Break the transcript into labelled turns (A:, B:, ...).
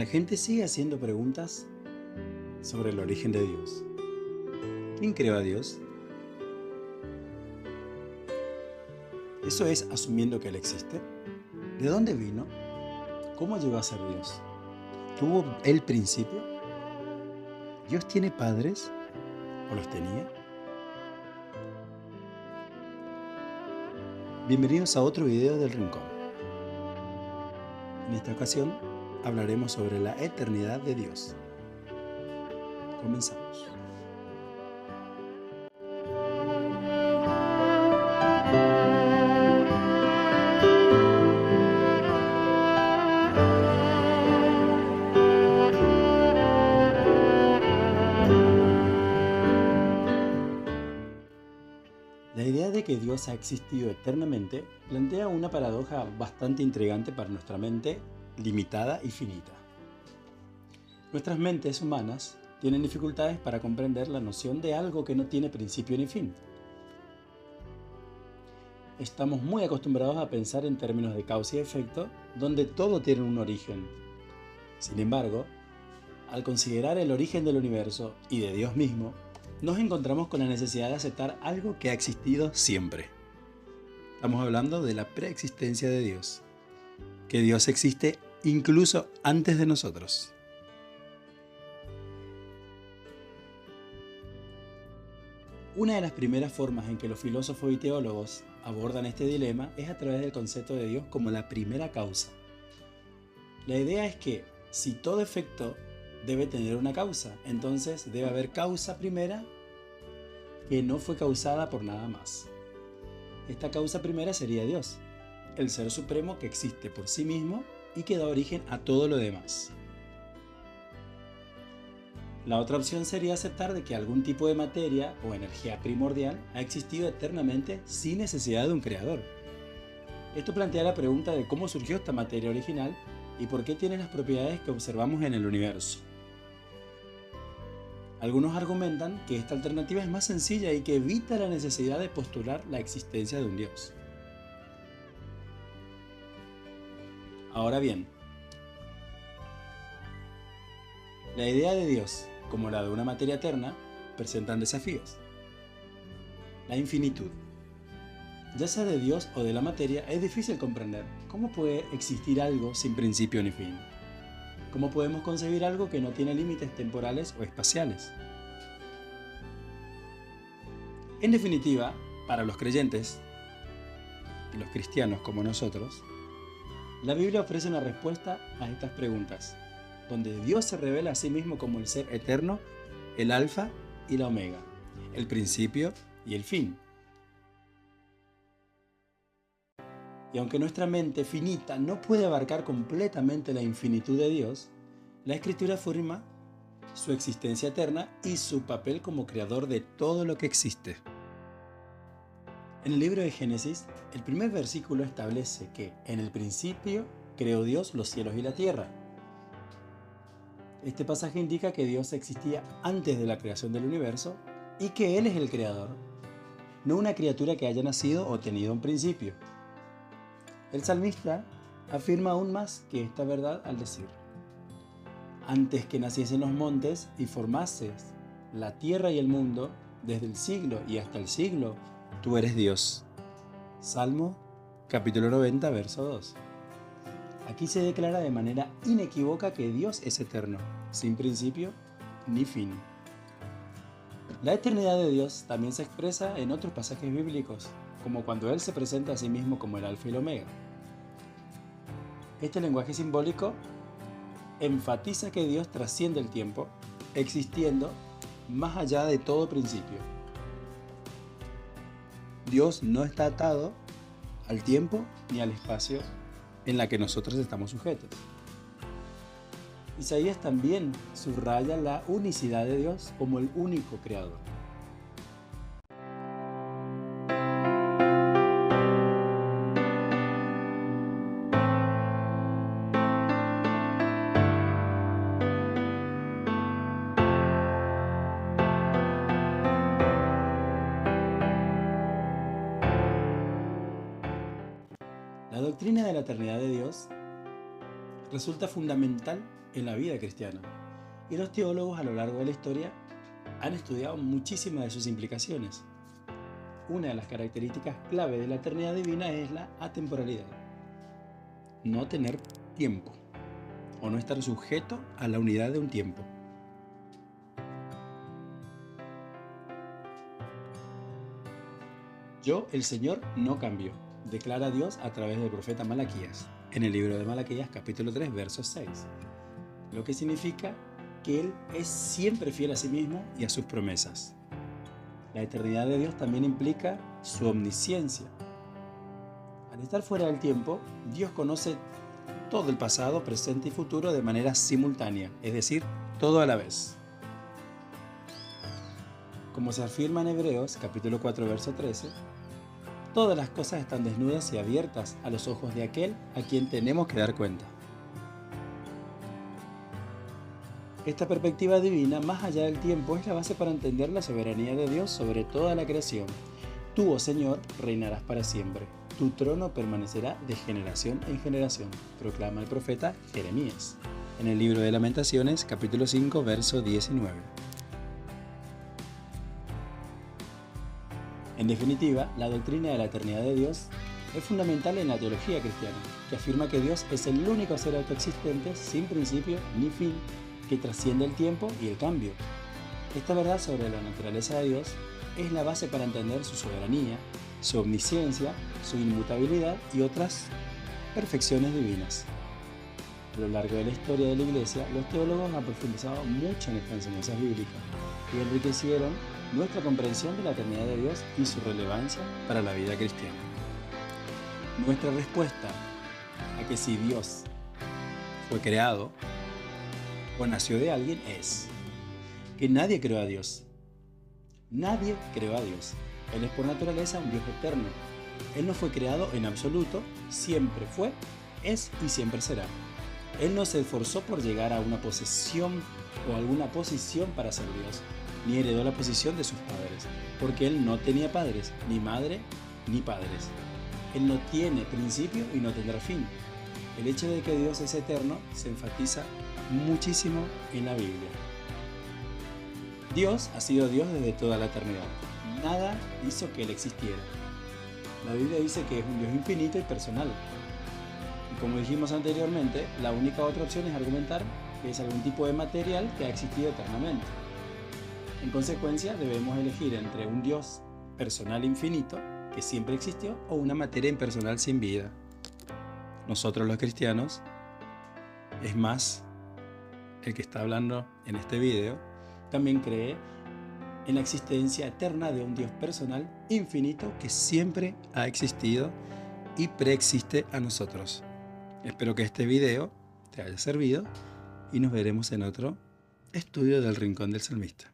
A: La gente sigue haciendo preguntas sobre el origen de Dios. ¿Quién creó a Dios? ¿Eso es asumiendo que Él existe? ¿De dónde vino? ¿Cómo llegó a ser Dios? ¿Tuvo Él principio? ¿Dios tiene padres? ¿O los tenía? Bienvenidos a otro video del Rincón. En esta ocasión hablaremos sobre la eternidad de Dios. Comenzamos. La idea de que Dios ha existido eternamente plantea una paradoja bastante intrigante para nuestra mente limitada y finita. Nuestras mentes humanas tienen dificultades para comprender la noción de algo que no tiene principio ni fin. Estamos muy acostumbrados a pensar en términos de causa y efecto, donde todo tiene un origen. Sin embargo, al considerar el origen del universo y de Dios mismo, nos encontramos con la necesidad de aceptar algo que ha existido siempre. Estamos hablando de la preexistencia de Dios, que Dios existe incluso antes de nosotros. Una de las primeras formas en que los filósofos y teólogos abordan este dilema es a través del concepto de Dios como la primera causa. La idea es que si todo efecto debe tener una causa, entonces debe haber causa primera que no fue causada por nada más. Esta causa primera sería Dios, el ser supremo que existe por sí mismo y que da origen a todo lo demás. La otra opción sería aceptar de que algún tipo de materia o energía primordial ha existido eternamente sin necesidad de un creador. Esto plantea la pregunta de cómo surgió esta materia original y por qué tiene las propiedades que observamos en el universo. Algunos argumentan que esta alternativa es más sencilla y que evita la necesidad de postular la existencia de un Dios. Ahora bien, la idea de Dios, como la de una materia eterna, presentan desafíos. La infinitud. Ya sea de Dios o de la materia, es difícil comprender cómo puede existir algo sin principio ni fin. ¿Cómo podemos concebir algo que no tiene límites temporales o espaciales? En definitiva, para los creyentes, y los cristianos como nosotros, la Biblia ofrece una respuesta a estas preguntas, donde Dios se revela a sí mismo como el ser eterno, el alfa y la omega, el principio y el fin. Y aunque nuestra mente finita no puede abarcar completamente la infinitud de Dios, la Escritura afirma su existencia eterna y su papel como creador de todo lo que existe. En el libro de Génesis, el primer versículo establece que en el principio creó Dios los cielos y la tierra. Este pasaje indica que Dios existía antes de la creación del universo y que Él es el creador, no una criatura que haya nacido o tenido un principio. El salmista afirma aún más que esta verdad al decir: antes que naciesen los montes y formases la tierra y el mundo, desde el siglo y hasta el siglo, tú eres Dios. Salmo capítulo 90, verso 2. Aquí se declara de manera inequívoca que Dios es eterno, sin principio ni fin. La eternidad de Dios también se expresa en otros pasajes bíblicos, como cuando Él se presenta a sí mismo como el Alfa y el Omega. Este lenguaje simbólico enfatiza que Dios trasciende el tiempo, existiendo más allá de todo principio. Dios no está atado al tiempo ni al espacio en la que nosotros estamos sujetos. Isaías también subraya la unicidad de Dios como el único creador. La doctrina de la eternidad de Dios resulta fundamental en la vida cristiana. Y los teólogos a lo largo de la historia han estudiado muchísimas de sus implicaciones. Una de las características clave de la eternidad divina es la atemporalidad. No tener tiempo o no estar sujeto a la unidad de un tiempo. Yo, el Señor, no cambio, declara Dios a través del profeta Malaquías, en el libro de Malaquías capítulo 3, verso 6. Lo que significa que Él es siempre fiel a sí mismo y a sus promesas. La eternidad de Dios también implica su omnisciencia. Al estar fuera del tiempo, Dios conoce todo el pasado, presente y futuro de manera simultánea, es decir, todo a la vez. Como se afirma en Hebreos capítulo 4, verso 13, todas las cosas están desnudas y abiertas a los ojos de aquel a quien tenemos que dar cuenta. Esta perspectiva divina, más allá del tiempo, es la base para entender la soberanía de Dios sobre toda la creación. Tú, oh Señor, reinarás para siempre. Tu trono permanecerá de generación en generación, proclama el profeta Jeremías, en el libro de Lamentaciones, capítulo 5, verso 19. En definitiva, la doctrina de la eternidad de Dios es fundamental en la teología cristiana, que afirma que Dios es el único ser autoexistente, sin principio ni fin, que trasciende el tiempo y el cambio. Esta verdad sobre la naturaleza de Dios es la base para entender su soberanía, su omnisciencia, su inmutabilidad y otras perfecciones divinas. A lo largo de la historia de la Iglesia, los teólogos han profundizado mucho en estas enseñanzas bíblicas y enriquecieron nuestra comprensión de la eternidad de Dios y su relevancia para la vida cristiana. Nuestra respuesta a que si Dios fue creado o nació de alguien es que nadie creó a Dios. Nadie creó a Dios. Él es por naturaleza un Dios eterno. Él no fue creado en absoluto, siempre fue, es y siempre será. Él no se esforzó por llegar a una posesión o alguna posición para ser Dios, ni heredó la posición de sus padres, porque Él no tenía padres, ni madre, ni padres. Él no tiene principio y no tendrá fin. El hecho de que Dios es eterno se enfatiza muchísimo en la Biblia. Dios ha sido Dios desde toda la eternidad. Nada hizo que Él existiera. La Biblia dice que es un Dios infinito y personal. Y como dijimos anteriormente, la única otra opción es argumentar que es algún tipo de material que ha existido eternamente. En consecuencia, debemos elegir entre un Dios personal infinito, que siempre existió, o una materia impersonal sin vida. Nosotros los cristianos, es más, el que está hablando en este video, también cree en la existencia eterna de un Dios personal infinito que siempre ha existido y preexiste a nosotros. Espero que este video te haya servido y nos veremos en otro estudio del Rincón del Salmista.